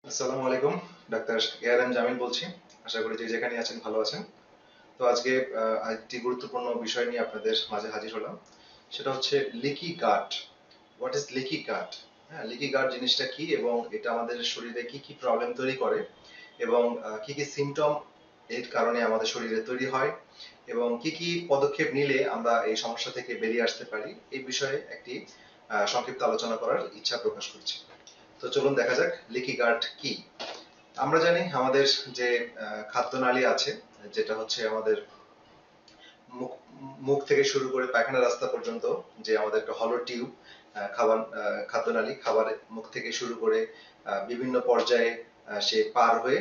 আসসালামু আলাইকুম। Doctor ARM Jamil বলছি। আশা করি যে যেখানে আছেন ভালো আছেন। তো আজকে একটি গুরুত্বপূর্ণ বিষয় নিয়ে আপনাদের মাঝে হাজির হলাম। সেটা হচ্ছে leaky gut. What is leaky gut? হ্যাঁ, লিকি গাট জিনিসটা কি এবং এটা আমাদের শরীরে কি কি প্রবলেম তৈরি করে এবং কি কি সিমটম এর কারণে আমাদের শরীরে তৈরি হয় এবং কি কি পদক্ষেপ নিলে আমরা এই সমস্যা থেকে বেরিয়ে আসতে পারি, এই বিষয়ে একটি সংক্ষিপ্ত আলোচনা করার ইচ্ছা প্রকাশ করছি। তো চলুন দেখা যাক লিকি গাট কি। আমরা জানি আমাদের যে খাদ্যনালী আছে, যেটা হচ্ছে আমাদের মুখ মুখ থেকে শুরু করে পায়খানা রাস্তা পর্যন্ত, যে আমাদের একটা হলো টিউব, খাবার খাদ্যনালী, খাবারের মুখ থেকে শুরু করে বিভিন্ন পর্যায়ে সে পার হয়ে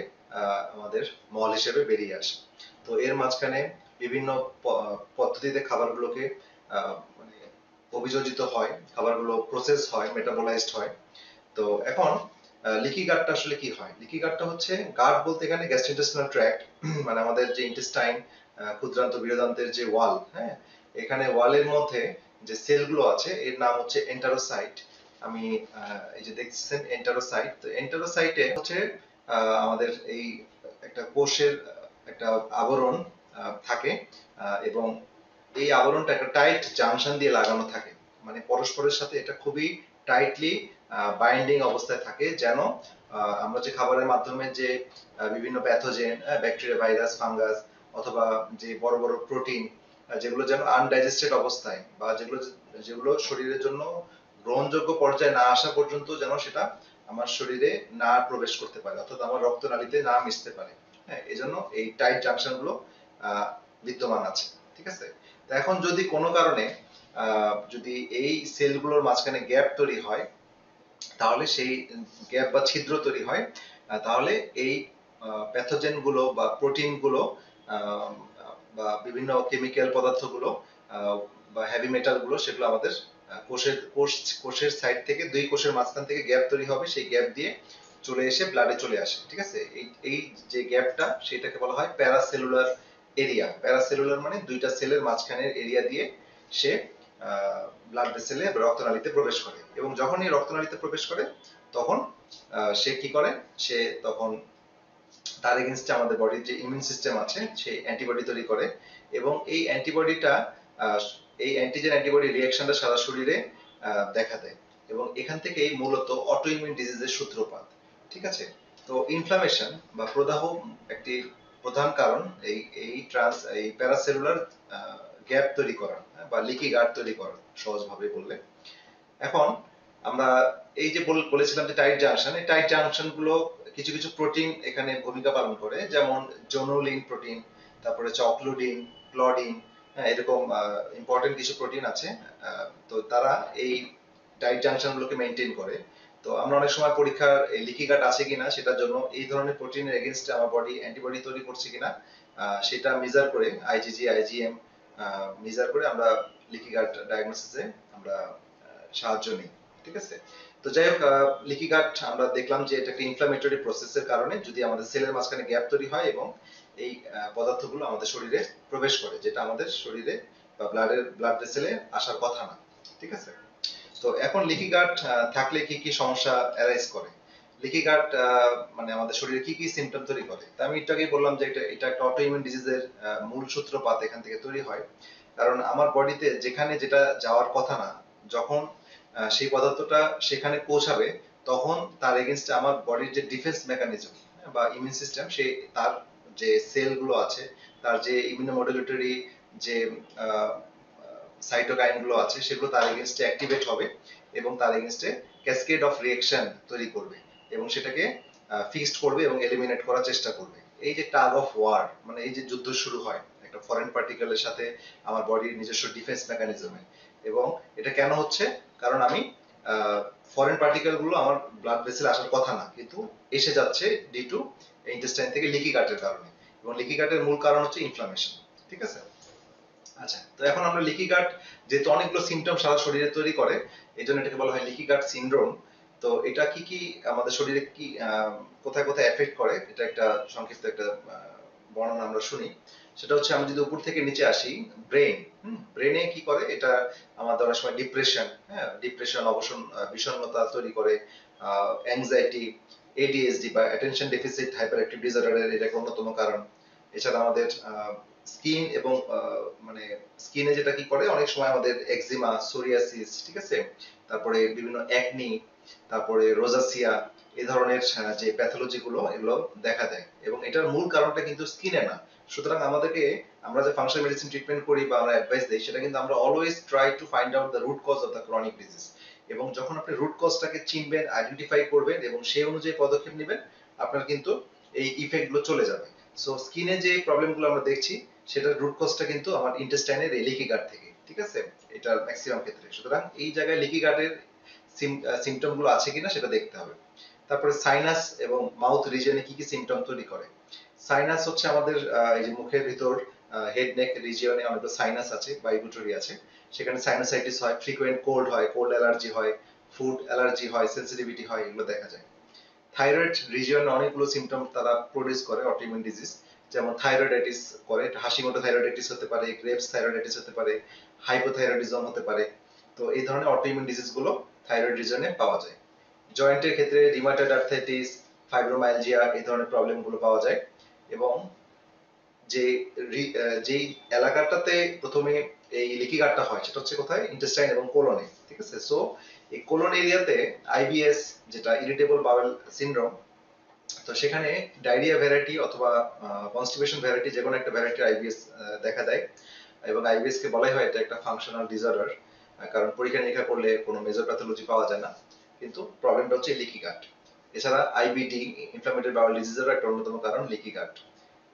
আমাদের মল হিসেবে বেরিয়ে আসে। তো এর মাঝখানে বিভিন্ন পদ্ধতিতে খাবারগুলোকে মানে অভিযোজিত হয়, খাবারগুলো প্রসেস হয়, মেটাবোলাইজড হয়। তো এখন লিকি গাটটা আসলে কি হয়? লিকি গাটটা হচ্ছে, গাট বলতে এখানে গ্যাস্ট্রোইন্টেস্টিনাল ট্র্যাক্ট, মানে আমাদের যে ইন্টেস্টাইন, ক্ষুদ্রান্ত বীরদান্তের যে ওয়াল, হ্যাঁ, এখানে ওয়ালের মধ্যে যে সেলগুলো আছে এর নাম হচ্ছে এন্টারোসাইট। আমি এই যে দেখছেন এন্টারোসাইট, তো এন্টারোসাইটে হচ্ছে আমাদের এই একটা কোষের একটা আবরণ থাকে, এবং এই আবরণটা একটা টাইট জাংশন দিয়ে লাগানো থাকে, মানে পরস্পরের সাথে এটা খুবই টাইটলি বাইন্ডিং অবস্থায় থাকে, যেন আমরা যে খাবারের মাধ্যমে যে বিভিন্ন প্যাথোজেন, ব্যাকটেরিয়া, ভাইরাস, ফাঙ্গাস, অথবা যে বড় বড় প্রোটিন, যেগুলো যেন আনডাইজেস্টেড অবস্থায় বা যেগুলো যেগুলো শরীরের জন্য গ্রহণযোগ্য পর্যায়ে না আসা পর্যন্ত যেন সেটা আমার শরীরে না প্রবেশ করতে পারে, অর্থাৎ আমার রক্তনালীতে না মিশতে পারে। হ্যাঁ, এজন্য এই টাইট জাংশন গুলো বিদ্যমান আছে। ঠিক আছে? তো এখন যদি কোনো কারণে যদি এই সেলগুলোর মাঝখানে গ্যাপ তৈরি হয়, তাহলে সেই গ্যাপ বা ছিদ্র তৈরি হয়, তাহলে এই প্যাথোজেন গুলো বা প্রোটিন গুলো বা বিভিন্ন কেমিক্যাল পদার্থগুলো বা হেভি মেটাল গুলো, সেগুলো আমাদের কোষের সাইড থেকে, দুই কোষের মাঝখান থেকে গ্যাপ তৈরি হবে, সেই গ্যাপ দিয়ে চলে এসে ব্লাডে চলে আসে। ঠিক আছে? এই যে গ্যাপটা, সেটাকে বলা হয় প্যারাসেলুলার এরিয়া। প্যারাসেলুলার মানে দুইটা সেলের মাঝখানের এরিয়া দিয়ে সে ব্লাড ভেসেলে, রক্তনালীতে প্রবেশ করে, এবং যখনই রক্তনালীতে প্রবেশ করে তখন সে কি করে, সে তখন তার এগেইনস্টে আমাদের বডির যে ইমিউন সিস্টেম আছে সে অ্যান্টিবডি তৈরি করে, এবং এই অ্যান্টিবডিটা, এই অ্যান্টিজেন অ্যান্টিবডি রিঅ্যাকশনটা সারা শরীরে দেখা দেয়, এবং এখান থেকেই মূলত অটো ইমিউন ডিজিজের সূত্রপাত। ঠিক আছে? তো ইনফ্লামেশন বা প্রদাহ একটি প্রধান কারণ এই এই প্যারাসেলুলার গ্যাপ তৈরি করা, বা লিকি গার্ড তৈরি করা, সহজভাবে বললে। এখন আমরা এই যে বলেছিলাম যে টাইট জাংশন, এই টাইট জাংশন গুলো কিছু কিছু প্রোটিন এখানে ভূমিকা পালন করে, যেমন জোনুলিন প্রোটিন, তারপরে হচ্ছে অক্লুডিন, ক্লডিন, হ্যাঁ, এরকম ইম্পর্টেন্ট কিছু প্রোটিন আছে। তো তারা এই টাইট জাংশন গুলোকে মেনটেন করে। তো আমরা অনেক সময় পরীক্ষার এই লিকি গাট আছে কিনা সেটার জন্য এই ধরনের প্রোটিনের এগেইনস্টে আমার বডি অ্যান্টিবডি তৈরি করছে কিনা সেটা মেজার করে, আইজিজি, আইজিএম মেজার করে আমরা লিকি গাট ডায়াগনোসিসে আমরা সাহায্য নিই। ঠিক আছে? তো যাই হোক, লিকি গাট আমরা দেখলাম যে এটা একটা ইনফ্লামেটরি প্রসেসের কারণে যদি আমাদের সেলের মাঝখানে গ্যাপ তৈরি হয় এবং এই পদার্থগুলো আমাদের শরীরে প্রবেশ করে, যেটা আমাদের শরীরে বা ব্লাড ভেসেলে আসার কথা না। ঠিক আছে? তো এখন লিকি গাট থাকলে কি কি সমস্যা অ্যারাইজ করে? লিকি গাট মানে আমাদের শরীরে কি কি সিমটম তৈরি করে? তা আমি একটু আগেই বললাম যে এটা একটা অটো ইমিউন ডিজিজের মূল সূত্রপাত এখান থেকে তৈরি হয়। কারণ আমার বডিতে যেখানে যেটা যাওয়ার কথা না, যখন সেই পদার্থটা সেখানে পৌঁছাবে, তখন তার এগেইনস্টে আমার বডির যে ডিফেন্স মেকানিজম বা ইমিউন সিস্টেম, সে তার যে সেলগুলো আছে, তার যে ইমিউনোমডুলেটরি যে সাইটোকাইন গুলো আছে, সেগুলো তার এগেইনস্টে অ্যাক্টিভেট হবে এবং তার এগেইনস্টে ক্যাসকেড অফ রিঅ্যাকশন তৈরি করবে, এবং সেটাকে ফিক্সড করবে এবং এলিমিনেট করার চেষ্টা করবে। এই যে টাগ অফ ওয়ার, মানে এই যে যুদ্ধ শুরু হয় একটা ফরেন পার্টিকেলের সাথে আমার বডির নিজস্ব ডিফেন্স মেকানিজমে, এবং এটা কেন হচ্ছে? কারণ আমি ফরেন পার্টিকেল গুলো আমার ব্লাড ভেসেলে আসার কথা না, কিন্তু এসে যাচ্ছে ডি টু ইন্টেস্টাইন থেকে লিকি গাটের কারণে, এবং লিকি গাটের মূল কারণ হচ্ছে ইনফ্লামেশন। ঠিক আছে? আচ্ছা, তো এখন আমরা লিকি গাট যেহেতু অনেকগুলো সিমটম সারা শরীরে তৈরি করে, এই জন্য এটাকে বলা হয় লিকি গাট সিনড্রোম। তো এটা কি কি আমাদের শরীরে কি কোথায় কোথায় এফেক্ট করে, এটা একটা সংক্ষিপ্ত একটা বর্ণনা আমরা শুনি। সেটা হচ্ছে, আমি যদি উপর থেকে নিচে আসি, ব্রেন, ব্রেনে কি করে এটা? আমাদের অনেক সময় ডিপ্রেশন, হ্যাঁ, ডিপ্রেশন, অবসন, বিষণ্ণতা তৈরি করে, অ্যাংজাইটি, এডিএসডি বা অ্যাটেনশন ডেফিসিট হাইপার অ্যাক্টিভ ডিসঅর্ডারের এটা একটা অন্যতম কারণ। এছাড়া আমাদের স্কিন এবং মানে স্কিনে যেটা কি করে, অনেক সময় আমাদের একজিমা, সোরিয়াসিস, ঠিক আছে, তারপরে বিভিন্ন অ্যাকনি, তারপরে রোজাসিয়া, এই ধরনের যে প্যাথোলজি গুলো এগুলো দেখা দেয়, এবং এটার মূল কারণটা কিন্তু স্কিনে না। সুতরাং আমাদেরকে, আমরা যে ফাংশনাল মেডিসিন ট্রিটমেন্ট করি বা আমরা অ্যাডভাইস দেই, সেটা কিন্তু আমরা always try to find out the root cause of the chronic disease. এবং যখন আপনি রুট কজটাকে চিনবেন, আইডেন্টিফাই করবেন এবং সেই অনুযায়ী পদক্ষেপ নেবেন, আপনার কিন্তু এই ইফেক্ট গুলো চলে যাবে। সো স্কিনে যে প্রবলেম গুলো আমরা দেখছি, সেটার রুট কজটা কিন্তু আমার ইন্টেস্টাইনের এই লিকি গাট থেকে, ঠিক আছে, এটা ম্যাক্সিমাম ক্ষেত্রে। সুতরাং এই জায়গায় লিকি গাটের সিমটম গুলো আছে কিনা সেটা দেখতে হবে। তারপরে সাইনাস এবং মাউথ রিজনে কি কি সিমটম তৈরি করে। সাইনাস হচ্ছে আমাদের এই যে মুখের ভিতর হেড নেক রিজিয়নে অনেকগুলো সাইনাস আছে, বায়ুপুটরি আছে, সেখানে সাইনোসাইটিস হয়, ফ্রিকোয়েন্ট কোল্ড হয়, কোল্ড অ্যালার্জি হয়, ফুড অ্যালার্জি হয়, সেন্সিটিভিটি হয়, এগুলো দেখা যায়। থাইরয়েড রিজিয়নে অনেকগুলো সিমটম তারা প্রডিউস করে, অটোইমিউন ডিজিজ, যেমন থাইরয়েডাইটিস করে, হাসিমোটো থাইরয়েডাইটিস হতে পারে, গ্রেভস থাইরয়েডাইটিস হতে পারে, হাইপোথাইরয়েডিজম হতে পারে। তো এই ধরনের অটোইমিউন ডিজিজ গুলো থাইরয়েড রিজনে পাওয়া যায়। জয়েন্টের ক্ষেত্রে রিমাটয়েড আর্থ্রাইটিস, ফাইব্রোমাইলজিয়া, এই ধরনের প্রবলেম গুলো পাওয়া যায়। এবং যে যেই এলাকাটাতে প্রথমে এই লিকি গাটটা হয়, সেটা হচ্ছে কোথায়, ইন্টেস্টাইন এবং কোলনে, ঠিক আছে। সো এই কোলন এরিয়াতে আইবিএস, যেটা ইরিটেবল বাউল সিনড্রোম, তো সেখানে ডায়রিয়া ভ্যারাইটি অথবা কনস্টিপেশন ভ্যারাইটি, যে কোনো একটা ভ্যারাইটির আইবিএস দেখা দেয়। এবং আইবিএস কে বলাই হয় এটা একটা ফাংশনাল ডিসঅর্ডার, কারণ পরীক্ষা নিরীক্ষা করলে কোনো মেজর প্যাথোলজি পাওয়া যায় না, কিন্তু প্রবলেমটা হচ্ছে লিকি গাট। এছাড়া আইবিডি, ইনফ্লামেটরি বাউল ডিজিজেরও একটা অন্যতম কারণ লিকি গাট।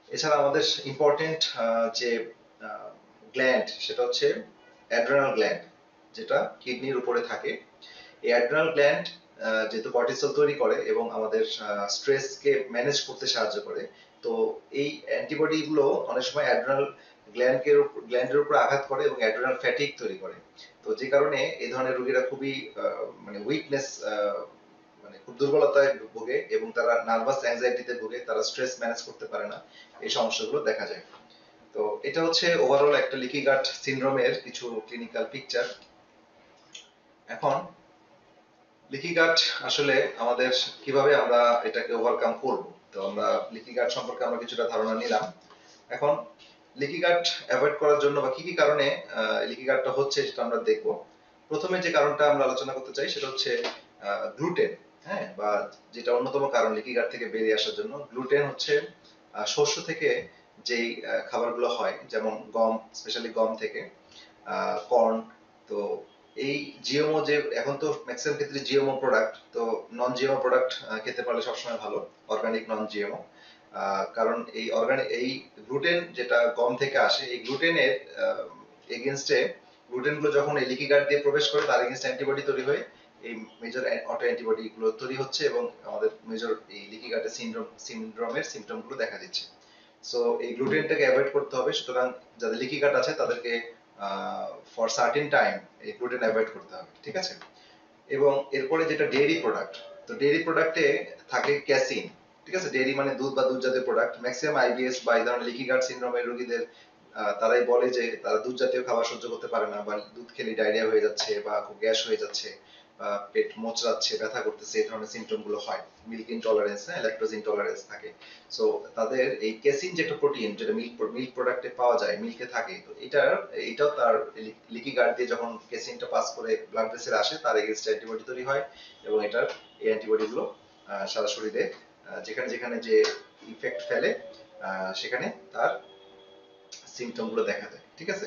এছাড়া আমাদের ইম্পর্টেন্ট যে গ্ল্যান্ড, সেটা হচ্ছে অ্যাড্রেনাল গ্ল্যান্ড, যেটা কিডনির উপরে থাকে। এই অ্যাড্রেনাল গ্ল্যান্ড যেহেতু কর্টিসল তৈরি করে এবং আমাদের স্ট্রেসকে ম্যানেজ করতে সাহায্য করে, তো এই অ্যান্টিবডি গুলো অনেক সময় অ্যাড্রেনাল গ্ল্যান্ডের উপর আঘাত করে এবং অ্যাড্রেনাল ফ্যাটিক তৈরি করে। তো যে কারণে এই ধরনের রোগীরা খুবই মানে উইকনেস, মানে খুব দুর্বলতায় ভোগে এবং তারা নার্ভাস অ্যাংজাইটিতে ভোগে, তারা স্ট্রেস ম্যানেজ করতে পারে না, এই সমস্যাগুলো দেখা যায়। তো এটা হচ্ছে ওভারঅল একটা লিকি গাট সিনড্রোমের কিছু ক্লিনিক্যাল পিকচার। এখন লিকি গাট আসলে আমাদের কিভাবে আমরা এটাকে ওভারকাম করব, তো আমরা লিকি গাট সম্পর্কে আমরা কিছুটা ধারণা নিলাম। এখন লিকি গাট অ্যাভয়েড করার জন্য বা কি কি কারণে লিকি গাটটা হচ্ছে সেটা আমরা দেখব। প্রথমে যে কারণটা আমরা আলোচনা করতে চাই সেটা হচ্ছে গ্লুটেন। হ্যাঁ, বা যেটা অন্যতম কারণ লিকি গাট থেকে বেরিয়ে আসার জন্য, গ্লুটেন হচ্ছে শস্য থেকে যেই খাবারগুলো হয়, যেমন গম, স্পেশালি গম থেকে, কর্ন। তো এই জিএমও, যে এখন তো ম্যাক্সিমাম ক্ষেত্রে জিএমও প্রোডাক্ট, তো নন জিএমও প্রোডাক্ট খেতে পারলে সবসময় ভালো, অর্গানিক নন জিএমও। কারণ এই অর্গানিক, এই গ্লুটেন যেটা গম থেকে আসে, এই গ্লুটেনের এগেনস্টে, গ্লুটেন গুলো যখন এই লিকি গাট দিয়ে প্রবেশ করে, তার এগেনস্ট অ্যান্টিবডি তৈরি হয়ে এই মেজর অটো অ্যান্টিবডি গুলো তৈরি হচ্ছে এবং আমাদের মেজর এই লিকি গাটের সিনড্রোমের সিমটম গুলো দেখা দিচ্ছে। সো এই গ্লুটেনটাকে অ্যাভয়েড করতে হবে। সুতরাং যাদের লিকি গাট আছে তাদেরকে ফর সার্টেন টাইম এই গ্লুটেন অ্যাভয়েড করতে হবে, ঠিক আছে। এবং এরপরে যেটা ডেইরি প্রোডাক্ট, তো ডেইরি প্রোডাক্টে থাকে ক্যাসিন, ঠিক আছে। ডেইরি মানে দুধ বা দুধ জাতীয় প্রোডাক্ট। ম্যাক্সিমাম আইবিএস বা এই ধরনের লিকি গাট সিনড্রোমের রোগীদের তারাই বলে যে তারা দুধ জাতীয় খাবার সহ্য করতে পারে না, বা দুধ খেলে ডায়রিয়া হয়ে যাচ্ছে, বা খুব গ্যাস হয়ে যাচ্ছে, বা পেট মোচড়াচ্ছে, ব্যথা করতেছে, এই ধরনের সিমটম গুলো হয়। মিল্ক ইনটলারেন্স, হ্যাঁ, ল্যাকটোজ ইনটলারেন্স থাকে। সো তাদের এই ক্যাসিন যেটা প্রোটিন, যেটা মিল্ক প্রোডাক্টে পাওয়া যায়, মিল্কে থাকে, তো এটাও তার লিকি গাট দিয়ে যখন ক্যাসিনটা পাস করে ব্লাড ভেসেলে আসে, তার এগেইনস্ট অ্যান্টিবডি তৈরি হয় এবং এটার এই অ্যান্টিবডি গুলো সারা শরীরে যেখানে যেখানে যে ইফেক্ট ফেলে, সেখানে তার সিমটম গুলো দেখা দেয়, ঠিক আছে।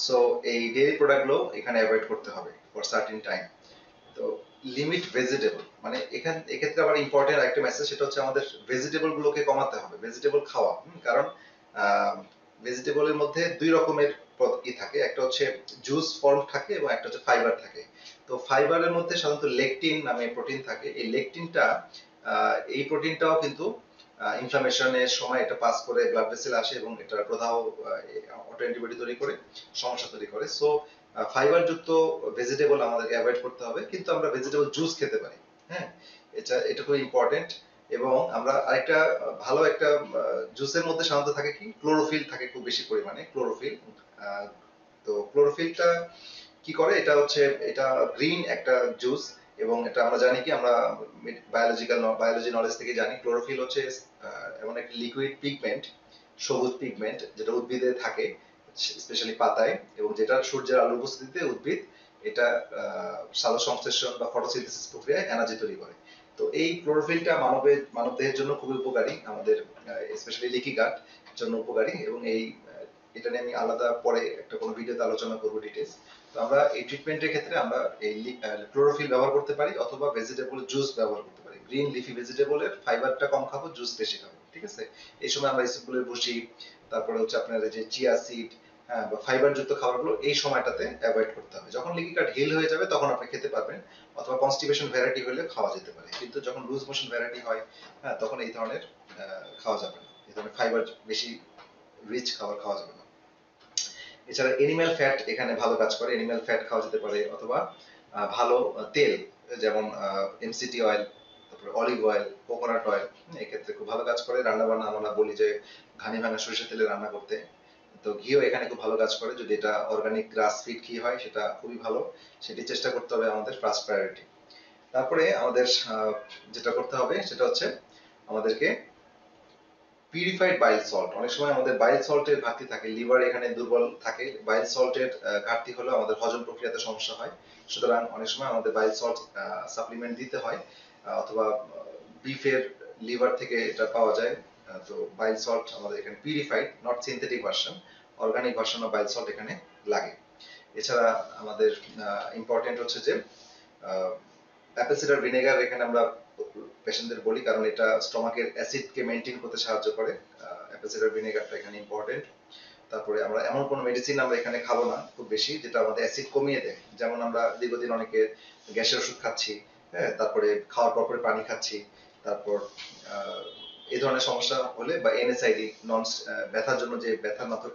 সো এই ডেইরি প্রোডাক্ট গুলো এখানে অ্যাভয়েড করতে হবে ফর সার্টেন টাইম। তো লিমিট ভেজিটেবল, মানে এক্ষেত্রে আবার ইম্পর্টেন্ট একটা মেসেজ, সেটা হচ্ছে আমাদের ভেজিটেবল গুলোকে কমাতে হবে, ভেজিটেবল খাওয়া। কারণ ভেজিটেবলের মধ্যে দুই রকমের থাকে, একটা হচ্ছে জুস ফর্ম থাকে এবং একটা হচ্ছে ফাইবার থাকে। তো ফাইবারের মধ্যে সাধারণত লেকটিন নামে প্রোটিন থাকে। এই লেকটিনটা, এই প্রোটিনটাও কিন্তু ইনফ্লামেশনের সময় এটা পাস করে ব্লাড ভেসেলে আসে এবং এটা প্রদাহ, অটো অ্যান্টিবডি তৈরি করে সমস্যা তৈরি করে। সো ফাইবার যুক্ত ভেজিটেবল আমাদের অ্যাভয়েড করতে হবে, কিন্তু আমরা ভেজিটেবল জুস খেতে পারি। হ্যাঁ, এটা খুব ইম্পর্টেন্ট। এবং আমরা আরেকটা ভালো একটা জুসের মধ্যে সাধারণত থাকে কি, ক্লোরোফিল থাকে খুব বেশি পরিমাণে, ক্লোরোফিল। তো ক্লোরোফিলটা কি করে, এটা হচ্ছে, এটা গ্রিন একটা জুস এবং এটা আমরা জানি কি, আমরা বায়োলজি নলেজ থেকে জানি ক্লোরোফিল হচ্ছে এমন একটি লিকুইড পিগমেন্ট, সবুজ পিগমেন্ট, যেটা উদ্ভিদে থাকে স্পেশালি পাতায়, এবং যেটা সূর্যের আলোর উপস্থিতিতে উদ্ভিদ এটা সালোক সংশ্লেষণ বা ফটোসিনথেসিস প্রক্রিয়ায় এনার্জি তৈরি করে। তো এই ক্লোরোফিলটা মানব দেহের জন্য খুবই উপকারী, আমাদের স্পেশালি লিকি গাট জন্য উপকারী, এবং এটা নিয়ে আমি আলাদা পরে একটা কোনো ভিডিওতে আলোচনা করবো ডিটেইলস। তো আমরা এই ট্রিটমেন্টের ক্ষেত্রে আমরা এই ক্লোরোফিল ব্যবহার করতে পারি, অথবা ভেজিটেবল জুস ব্যবহার করতে পারি। গ্রিন লিফি ভেজিটেবলের ফাইবারটা কম খাবো, জুস বেশি খাবো, ঠিক আছে? এই সময় আমরা ইসবগুলের ভুসি, তারপরে হচ্ছে আপনার যে চিয়া সিড, হ্যাঁ, বা ফাইবার যুক্ত খাবারগুলো এই সময়টাতে অ্যাভয়েড করতে হবে। যখন লিকি গাট হিল হয়ে যাবে তখন আপনি খেতে পারবেন, অথবা কনস্টিপেশন ভ্যারাইটি হলে খাওয়া যেতে পারে। কিন্তু যখন লুজ মোশন ভ্যারাইটি হয়, হ্যাঁ, তখন এই ধরনের খাওয়া যাবে না, এই ধরনের ফাইবার বেশি রিচ খাবার খাওয়া যাবে না। এছাড়া এনিম্যাল ফ্যাট এখানে ভালো কাজ করে, এনিম্যাল ফ্যাট খাওয়া যেতে পারে, অথবা ভালো তেল, যেমন এমসিটি অয়েল, তারপরে অলিভ অয়েল, কোকোনাট অয়েল, এক্ষেত্রে খুব ভালো কাজ করে। রান্না বান্না আমরা বলি যে ঘানি ভাঙা সরিষার তেলে রান্না করতে, তো ঘিও এখানে খুব ভালো কাজ করে। যদি এটা অর্গানিক গ্রাস ফিড ঘি হয় সেটা খুবই ভালো, সেটি চেষ্টা করতে হবে আমাদের ফার্স্ট প্রায়োরিটি। তারপরে আমাদের যেটা করতে হবে সেটা হচ্ছে আমাদেরকে পিউরিফাইড বাইল সল্ট। অনেক সময় আমাদের বাইল সল্টের ঘাটতি থাকে, লিভার এখানে দুর্বল থাকে, বাইল সল্টের ঘাটতি হলে আমাদের হজম প্রক্রিয়াতে সমস্যা হয়। সুতরাং অনেক সময় আমাদের বাইল সল্ট সাপ্লিমেন্ট দিতে হয়, অথবা বিফের লিভার থেকে এটা পাওয়া যায়। তো বাইল সল্ট আমাদের এখানে purified, not synthetic version, organic version of bile salt এখানে লাগে। এছাড়া আমাদের ইম্পর্টেন্ট হচ্ছে যে অ্যাপেল সিডার ভিনেগার এখানে আমরা পেশেন্টদের বলি, কারণ এটা স্টমাকের অ্যাসিডকে মেইনটেইন করতে সাহায্য করে। অ্যাপেল সিডার ভিনেগারটা এখানে ইম্পর্টেন্ট। তারপরে আমরা এমন কোনো মেডিসিন আমরা এখানে খাবো না খুব বেশি যেটা আমাদের অ্যাসিড কমিয়ে দেয়। যেমন আমরা দীর্ঘদিন অনেকে গ্যাসের ওষুধ খাচ্ছি, হ্যাঁ, তারপরে খাওয়ার পর পানি খাচ্ছি, তারপর এই ধরনের সমস্যা হলে, বা এনএসআইডি, নন ব্যথার জন্য যে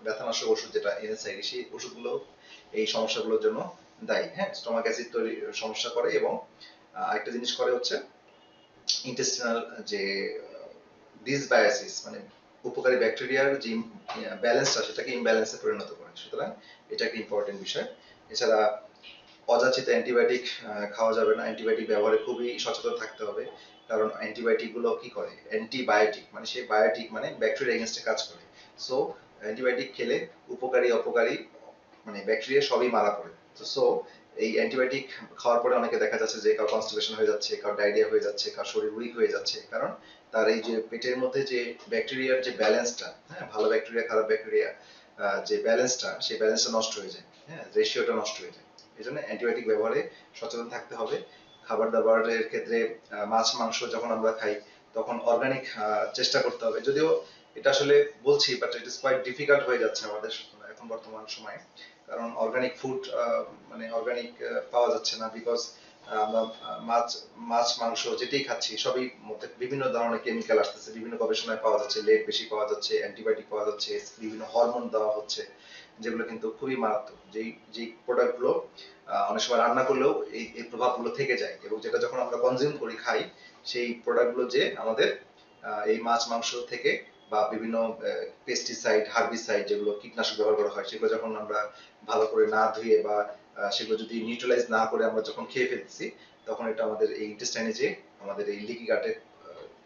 ব্যথানাশক ওষুধ যেটা এনএসআইডি, সেই ওষুধগুলো এই সমস্যাগুলোর জন্য দায়ী। হ্যাঁ, স্টমাক অ্যাসিড তৈরি সমস্যা করে, এবং আরেকটা জিনিস করে হচ্ছে ইন্টেস্টিনাল যে ডিসবায়োসিস, মানে উপকারী ব্যাকটেরিয়ার যে ব্যালেন্সটা সেটাকে ইমব্যালেন্সে পরিণত করে। সুতরাং এটা একটা ইম্পর্টেন্ট বিষয়। এছাড়া অযাচিত অ্যান্টিবায়োটিক খাওয়া যাবে না, অ্যান্টিবায়োটিক ব্যবহারে খুবই সচেতন থাকতে হবে, কারণ অ্যান্টিবায়োটিক গুলো কি করে, অ্যান্টিবায়োটিক মানে সেই বায়োটিক মানে ব্যাকটেরিয়া এগেইনস্টে কাজ করে। সো অ্যান্টিবায়োটিক খেলে উপকারী অপকারী মানে ব্যাকটেরিয়া সবই মারা পড়ে। সো এই অ্যান্টিবায়োটিক খাওয়ার পরে অনেকে দেখা যাচ্ছে যে কারো কনস্টিপেশন হয়ে যাচ্ছে, কারো ডায়রিয়া হয়ে যাচ্ছে, কারো শরীর উইক হয়ে যাচ্ছে, কারণ তার এই যে পেটের মধ্যে যে ব্যাকটেরিয়ার যে ব্যালেন্সটা, হ্যাঁ, ভালো ব্যাকটেরিয়া খারাপ ব্যাকটেরিয়া যে ব্যালেন্সটা, সেই ব্যালেন্সটা নষ্ট হয়ে যায়, হ্যাঁ, রেশিওটা নষ্ট হয়ে যায়। এই জন্য অ্যান্টিবায়োটিক ব্যবহারে সচেতন থাকতে হবে। খাবার দাবারের ক্ষেত্রে মাছ মাংস যখন আমরা খাই তখন অর্গানিক চেষ্টা করতে হবে। যদিও এটা আসলে বলছি, but it is quite difficult হয়ে যাচ্ছে আমাদের এখন বর্তমান সময়ে, কারণ অর্গানিক ফুড মানে অর্গানিক পাওয়া যাচ্ছে না, বিকজ আমরা মাছ মাছ মাংস যেটাই খাচ্ছি সবই মধ্যে বিভিন্ন ধরনের কেমিক্যাল আসতেছে, বিভিন্ন গবেষণায় পাওয়া যাচ্ছে, লেড বেশি পাওয়া যাচ্ছে, অ্যান্টিবায়োটিক পাওয়া যাচ্ছে, বিভিন্ন হরমোন দেওয়া হচ্ছে, যেগুলো কিন্তু খুবই মারাত্মক। যেই যেই প্রোডাক্টগুলো অনেক সময় রান্না করলেও এই প্রভাবগুলো থেকে যায়, এবং যেটা যখন আমরা কনজিউম করি খাই, সেই প্রোডাক্টগুলো যে আমাদের এই মাছ মাংস থেকে বা বিভিন্ন পেস্টিসাইড, হার্বিসাইড, যেগুলো কীটনাশক ব্যবহার করা হয়, সেগুলো যখন আমরা ভালো করে না ধুয়ে বা সেগুলো যদি নিউট্রালাইজ না করে আমরা যখন খেয়ে ফেলছি, তখন এটা আমাদের এই ইন্টেস্টাইনে যে আমাদের এই লিকি গাটে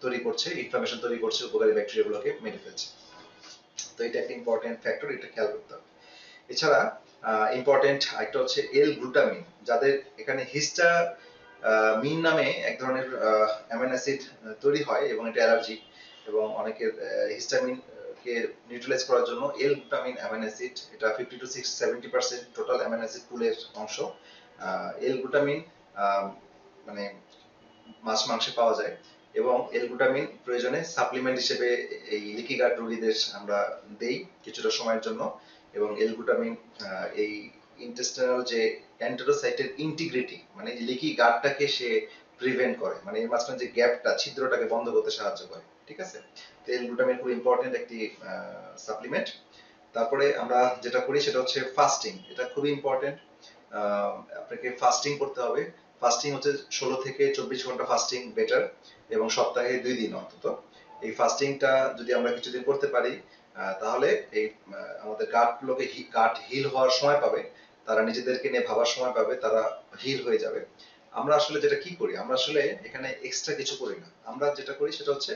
তৈরি করছে, ইনফ্লামেশন তৈরি করছে, উপকারী ব্যাকটেরিয়াগুলোকে মেরে ফেলছে। তো এটা একটা ইম্পর্টেন্ট ফ্যাক্টর, এটা খেয়াল করতে হবে। এছাড়া ইম্পর্টেন্ট একটা হচ্ছে এল গ্লুটামিন, যাদের এখানে মিন নামে এক ধরনের অ্যামিনো অ্যাসিড তৈরি হয়, এবং এটা অ্যালার্জি, এবং অনেকের হিস্টামিন কে নিউট্রালাইজ করার জন্য এল গ্লুটামিন অ্যামিনো অ্যাসিড, এটা 50 to 70% টোটাল অ্যামিনো অ্যাসিড পুলের অংশ। এল গ্লুটামিন মানে মাছ মাংসে পাওয়া যায়, এবং এল গ্লুটামিন প্রয়োজনে সাপ্লিমেন্ট হিসেবে এই লিকি গাট রোগীদের আমরা দেই কিছুটা সময়ের জন্য। এবং এল গ্লুটামিন এই ইন্টেস্টাইনাল যে এন্টেরোসাইটের ইন্টিগ্রিটি, মানে লিকি গাটটাকে সে প্রিভেন্ট করে, মানে এর মাঝখানে যে গ্যাপটা, ছিদ্রটাকে বন্ধ করতে সাহায্য করে, ঠিক আছে? তো এল গ্লুটামিন খুব ইম্পর্টেন্ট একটি সাপ্লিমেন্ট। তারপরে আমরা যেটা করি সেটা হচ্ছে ফাস্টিং, এটা খুবই ইম্পর্টেন্ট। আপনাকে ফাস্টিং করতে হবে। ফাস্টিং হচ্ছে 16 থেকে 24 ঘন্টা ফাস্টিং বেটার, এবং সপ্তাহে 2 দিন অন্তত। এই ফাস্টিংটা যদি আমরা কিছুদিন করতে পারি, তাহলে এই আমাদের গাট হিল হওয়ার সময় পাবে, তারা নিজেদেরকে নিয়ে ভাবার সময় পাবে, তারা হিল হয়ে যাবে। আমরা আসলে যেটা কি করি, আমরা আসলে এখানে এক্সট্রা কিছু করি না। আমরা যেটা করি সেটা হচ্ছে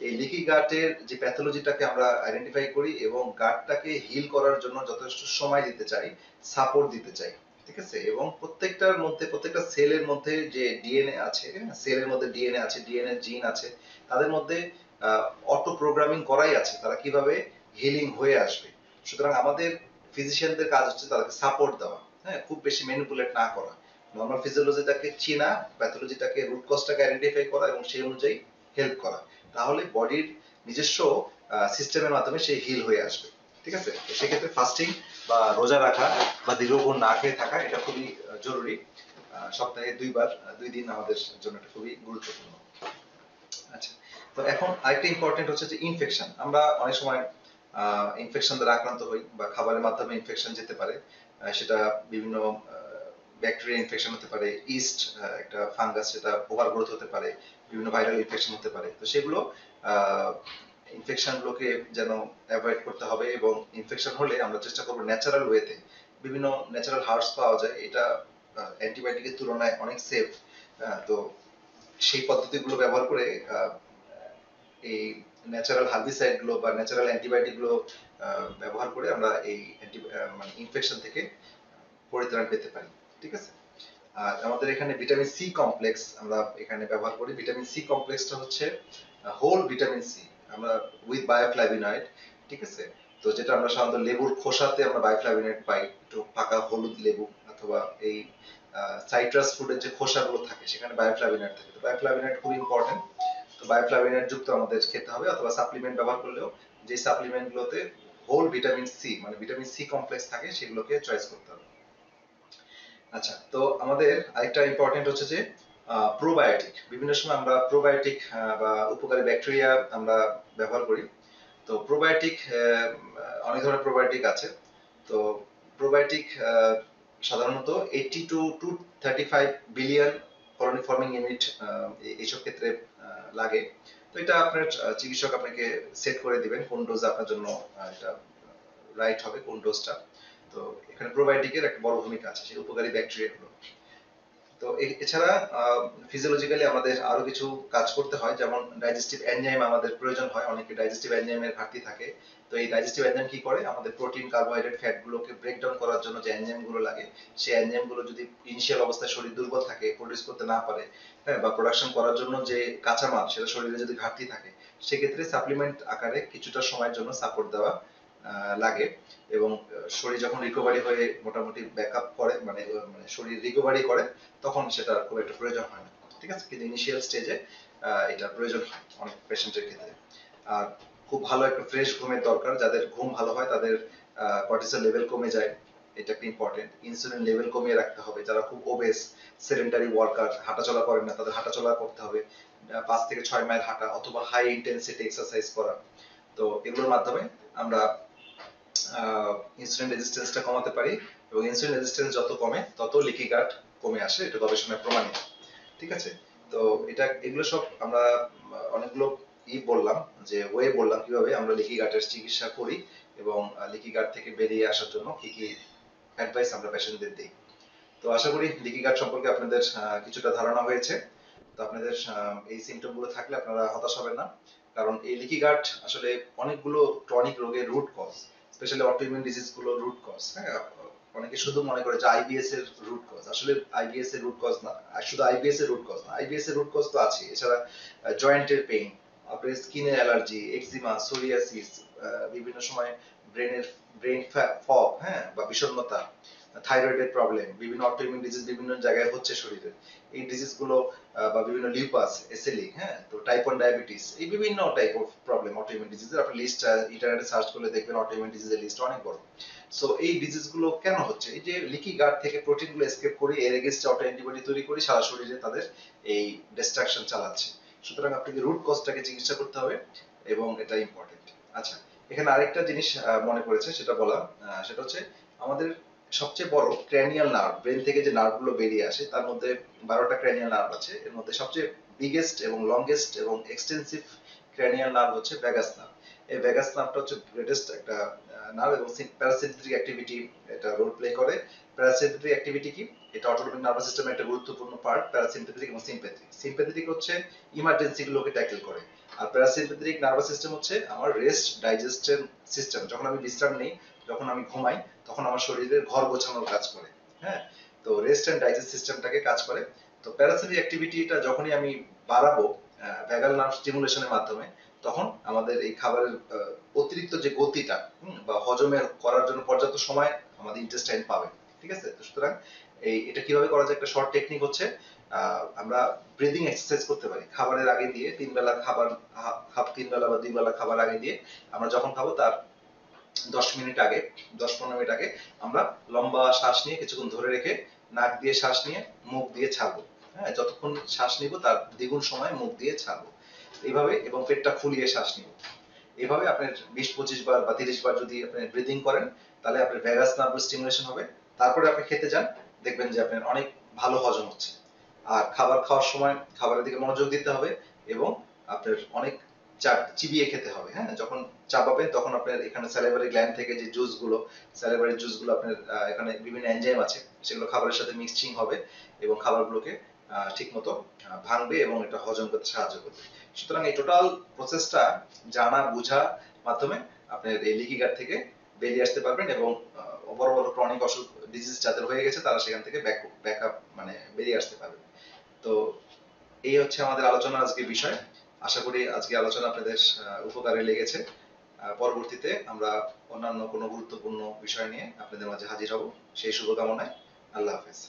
এই লিকি গাটের যে প্যাথোলজিটাকে আমরা আইডেন্টিফাই করি এবং গাটটাকে হিল করার জন্য যথেষ্ট সময় দিতে চাই, সাপোর্ট দিতে চাই। ঠিক আছে? এবং প্রত্যেকটার মধ্যে, প্রত্যেকটা সেলের মধ্যে যে ডিএনএ আছে, সেলের মধ্যে ডিএনএ আছে, ডিএনএ জিন আছে, তাদের মধ্যে অটো প্রোগ্রামিং করাই আছে তারা কিভাবে হিলিং হয়ে আসবে। সুতরাং আমাদের ফিজিশিয়ানদের কাজ হচ্ছে তাদেরকে সাপোর্ট দেওয়া, হ্যাঁ, খুব বেশি ম্যানিপুলেট না করা। নর্মাল ফিজিওলজিটাকে চেনা, প্যাথোলজিটাকে, রুট কজটাকে আইডেন্টিফাই করা এবং সেই অনুযায়ী হেল্প করা। তাহলে বডির নিজস্ব সিস্টেমের মাধ্যমে সে হিল হয়ে আসবে। ঠিক আছে? তো সেক্ষেত্রে ফাস্টিং বা রোজা রাখা বা দীর্ঘক্ষণ না খেয়ে থাকা এটা খুবই জরুরি। সপ্তাহে 2 বার, 2 দিন আমাদের জন্য এটা খুবই গুরুত্বপূর্ণ। আচ্ছা, তো এখন আরেকটা ইম্পর্টেন্ট হচ্ছে যে ইনফেকশন। আমরা অনেক সময় ইনফেকশন দ্বারা আক্রান্ত হই বা খাবারের মাধ্যমে ইনফেকশন যেতে পারে। সেটা বিভিন্ন ব্যাকটেরিয়া ইনফেকশন হতে পারে, ইস্ট একটা ফাঙ্গাস, সেটা ওভার গ্রোথ হতে পারে, বিভিন্ন ভাইরাল ইনফেকশন হতে পারে। তো সেগুলো ইনফেকশন গুলোকে যেন অ্যাভয়েড করতে হবে এবং ইনফেকশন হলে আমরা চেষ্টা করবো ন্যাচারাল ওয়েতে, বিভিন্ন ন্যাচারাল হার্বস পাওয়া যায়, এটা অ্যান্টিবায়োটিকের তুলনায় অনেক সেফ। তো সেই পদ্ধতিগুলো ব্যবহার করে এই ন্যাচারাল হার্বিসাইড গুলো বা ন্যাচারাল অ্যান্টিবায়োটিক গুলো ব্যবহার করে আমরা এই মানে ইনফেকশন থেকে পরিত্রাণ পেতে পারি। ঠিক আছে? আর আমাদের এখানে ভিটামিন সি কমপ্লেক্স আমরা এখানে ব্যবহার করি। ভিটামিন সি কমপ্লেক্সটা হচ্ছে হোল ভিটামিন সি, আমরা উইথ বায়োফ্লাভিনয়েড। ঠিক আছে? তো যেটা আমরা সাধারণত লেবুর খোসাতে আমরা বায়োফ্লাভিনয়েড পাই, একটু পাকা হলুদ লেবু অথবা এই সাইট্রাস ফুডের যে খোসাগুলো থাকে সেখানে বায়োফ্লাভিনয়েড থাকে। তো বায়োফ্লাভিনয়েড খুব ইম্পর্টেন্ট। তো বায়োফ্লাভিনয়েড যুক্ত আমাদের খেতে হবে, অথবা সাপ্লিমেন্ট ব্যবহার করলেও যে সাপ্লিমেন্ট গুলোতে হোল ভিটামিন সি মানে ভিটামিন সি কমপ্লেক্স থাকে সেগুলোকে চয়েস করতে হবে। আচ্ছা, তো আমাদের আরেকটা ইম্পর্টেন্ট হচ্ছে যে প্রোবায়োটিক। বিভিন্ন সময় আমরা প্রোবায়োটিক বা উপকারী ব্যাকটেরিয়া আমরা ব্যবহার করি। তো প্রোবায়োটিক অনেক ধরনের প্রোবায়োটিক আছে। তো প্রোবায়োটিক সাধারণত 80 to 235 billion colony forming unit এইসব ক্ষেত্রে লাগে। তো এটা আপনার চিকিৎসক আপনাকে সেট করে দিবেন কোন ডোজ আপনার জন্য এটা রাইট হবে, কোন ডোজটা। তো এখানে প্রোবায়োটিকের একটা বড় ভূমিকা আছে সেই উপকারী ব্যাকটেরিয়া গুলো। তো এছাড়া ফিজিওলজিক্যালি আমাদের আরো কিছু কাজ করতে হয়, যেমন ডাইজেস্টিভ এনজাইম আমাদের প্রয়োজন হয়। অনেকে ডাইজেস্টিভ এনজাইমের ঘাটতি থাকে। তো এই ডাইজেস্টিভ এনজাইম কি করে, আমাদের প্রোটিন, কার্বোহাইড্রেট, ফ্যাট গুলোকে ব্রেকডাউন করার জন্য যে এনজাইম গুলো লাগে, সেই এনজাইম গুলো যদি ইনিশিয়াল অবস্থায় শরীর দুর্বল থাকে, প্রডিউস করতে না পারে, হ্যাঁ, বা প্রোডাকশন করার জন্য যে কাঁচামাল সেটা শরীরে যদি ঘাটতি থাকে, সেক্ষেত্রে সাপ্লিমেন্ট আকারে কিছুটা সময়ের জন্য সাপোর্ট দেওয়া লাগে। এবং শরীর যখন রিকভারি হয়ে মোটামুটি ব্যাকআপ করে, মানে শরীর রিকভারি করে, তখন সেটা খুব একটা প্রয়োজন হয় না। ঠিক আছে? কিন্তু ইনিশিয়াল স্টেজে এটা প্রয়োজন হয় অনেক পেশেন্টের ক্ষেত্রে। আর খুব ভালো একটা ফ্রেশ ঘুমের দরকার। যাদের ঘুম ভালো হয় তাদের কর্টিসল লেভেল কমে যায়, এটা একটা ইম্পর্টেন্ট। ইনসুলিন লেভেল কমিয়ে রাখতে হবে। যারা খুব ওবেস, সেডেন্টারি ওয়ার্কার, হাঁটাচলা করেন না, তাদের হাঁটাচলা করতে হবে, 5 থেকে 6 মাইল হাঁটা অথবা হাই ইন্টেন্সিটি এক্সারসাইজ করা। তো এগুলোর মাধ্যমে আমরা ইনসুলিন রেজিস্ট্যান্সটা কমাতে পারি, এবং ইনসুলিন রেজিস্ট্যান্স যত কমে তত লিকি গাট কমে আসে, এটা গবেষণায় প্রমাণিত। ঠিক আছে? তো এগুলো সব আমরা অনেকগুলো বললাম, যে ওয়ে বললাম কিভাবে আমরা লিকি গাটের চিকিৎসা করি এবং লিকি গাট থেকে বেরিয়ে আসার জন্য কি কি অ্যাডভাইস আমরা পেশেন্টদের দিই। তো আশা করি লিকি গাট সম্পর্কে আপনাদের কিছুটা ধারণা হয়েছে। তো আপনাদের এই সিমটম গুলো থাকলে আপনারা হতাশ হবেন না, কারণ এই লিকি গাট আসলে অনেকগুলো ক্রনিক রোগের root cause, specially autoimmune disease গুলো রুট কজ। হ্যাঁ, অনেকে শুধু মনে করে যে আইবিএস এর রুট কজ, আসলে আইবিএস এর রুট কজ না। আর শুধু আইবিএস এর রুট কজ না, আইবিএস এর রুট কজ তো আছে, এছাড়া জয়েন্টের পেইন, আপনার স্কিনের অ্যালার্জি, এক্সিমা, সোরিয়াসিস, বিভিন্ন সময় ব্রেন ফগ, হ্যাঁ, বা বিষণ্ণতা, থাইরয়েডের প্রবলেম, বিভিন্ন অটোইমিউন ডিজিজ বিভিন্ন জায়গায় হচ্ছে শরীরে। এই ডিজিজ গুলো বা বিভিন্ন লিউপাস, এসএলই, হ্যাঁ, তো টাইপ 1 ডায়াবেটিস, এই বিভিন্ন টাইপ অফ প্রবলেম অটোইমিউন ডিজিজের আপনি লিস্ট ইন্টারনেটে সার্চ করলে দেখবেন অটোইমিউন ডিজিজের লিস্ট অনেক বড়। সো এই ডিজিজ গুলো কেন হচ্ছে, এই যে লিকি গাট থেকে প্রোটিন গুলো এসকেপ করে এর এগেইনস্টে অটো অ্যান্টিবডি তৈরি করে সারা শরীরে তাদের এই ডিস্ট্রাকশন চালাচ্ছে। সুতরাং আপনাকে রুট কজটাকে চিকিৎসা করতে হবে এবং এটা ইম্পর্টেন্ট। আচ্ছা, এখানে আরেকটা জিনিস মনে পড়েছে সেটা বলা, সেটা হচ্ছে আমাদের সবচেয়ে বড় ক্র্যানিয়াল নার্ভ, ব্রেন থেকে যে নার্ভ গুলো বেরিয়ে আসে তার মধ্যে 12টা ক্র্যানিয়াল নার্ভ আছে। এর মধ্যে সবচেয়ে বিগেস্ট এবং লংগেস্ট এবং এক্সটেন্সিভ ক্র্যানিয়াল নার্ভ হচ্ছে ভ্যাগাস নার্ভ। এই ভ্যাগাস নার্ভটা হচ্ছে গ্রেটেস্ট একটা নার্ভ, এবং প্যারাসিম্পথেটিক অ্যাক্টিভিটি এটা রোল প্লে করে। প্যারাসিম্পথেটিক অ্যাক্টিভিটি কি, এটা অটোনমিক নার্ভাস সিস্টেমের একটা গুরুত্বপূর্ণ পার্ট, প্যারাসিম্প্যাথেটিক এবং সিম্প্যাথেটিক। সিম্প্যাথেটিক হচ্ছে ইমার্জেন্সি গুলোকে ট্যাকেল করে, আর প্যারাসিম্প্যাথেটিক নার্ভাস সিস্টেম হচ্ছে আমার রেস্ট ডাইজেস্টের সিস্টেম। যখন আমি বিশ্রাম নেই, যখন আমি ঘুমাই, তখন আমার শরীরের ঘর গোছানোর কাজ করে। হ্যাঁ, তো রেস্ট এন্ড ডাইজেস্ট সিস্টেমটাকে কাজ করে। তো প্যারাসিম্প্যাথেটিক অ্যাক্টিভিটিটা যখনই আমি বাড়াবো ভ্যাগাল নার্ভ স্টিমুলেশনের মাধ্যমে, তখন আমাদের এই খাবারের অতিরিক্ত যে গতিটা বা হজমের করার জন্য পর্যাপ্ত সময় আমাদের ইন্টেস্টাইন পাবে। ঠিক আছে, তো সুতরাং এটা কিভাবে করা যায়, একটা শর্ট টেকনিক হচ্ছে আমরা ব্রিদিং এক্সারসাইজ করতে পারি। খাবারের আগে দিয়ে 3 বেলা খাবার, 3 বেলা বা 2 বেলা খাবার আগে দিয়ে আমরা যখন খাবো তার 10 মিনিট আগে, 10-15 মিনিট আগে আমরা লম্বা শ্বাস নিয়ে কিছুক্ষণ ধরে রেখে নাক দিয়ে শ্বাস নিয়ে মুখ দিয়ে ছাড়বো। হ্যাঁ, যতক্ষণ শ্বাস নিব তার দ্বিগুণ সময় মুখ দিয়ে ছাড়বো এইভাবে, এবং পেটটা ফুলিয়ে শ্বাস নিব। এভাবে আপনার 20-25 বার বা 30 বার যদি আপনি ব্রিদিং করেন, তাহলে আপনার ভ্যাগাস নার্ভ স্টিমুলেশন হবে। তারপরে আপনি খেতে যান, দেখবেন যে আপনার অনেক ভালো হজম হচ্ছে। আর খাবার খাওয়ার সময় খাবারের দিকে মনোযোগ দিতে হবে, এবং আপনার অনেক চিবিয়ে খেতে হবে। হ্যাঁ, যখন চাবাবেন তখন আপনার এখানে স্যালিভারি গ্ল্যান্ড থেকে যে জুস গুলো, স্যালিভারি জুস গুলো আপনার এখানে বিভিন্ন এনজাইম আছে, সেগুলো খাবারের সাথে মিক্সিং হবে এবং খাবারগুলোকে ঠিক মতো ভাঙবে এবং এটা হজম করতে সাহায্য করবে। সুতরাং এই টোটাল প্রসেসটা জানা বোঝা মাধ্যমে আপনার এই লিকি গাট থেকে বেরিয়ে আসতে পারবেন, এবং বড় বড় ক্রনিক অসুখ ডিজিজ যাদের হয়ে গেছে তারা সেখান থেকে ব্যাকআপ মানে বেরিয়ে আসতে পারবে। তো এই হচ্ছে আমাদের আলোচনার আজকের বিষয়। আশা করি আজকে আলোচনা আপনাদের উপকারে লেগেছে। পরবর্তীতে আমরা অন্যান্য কোনো গুরুত্বপূর্ণ বিষয় নিয়ে আপনাদের মাঝে হাজির হব, সেই শুভকামনায়। আল্লাহ হাফেজ।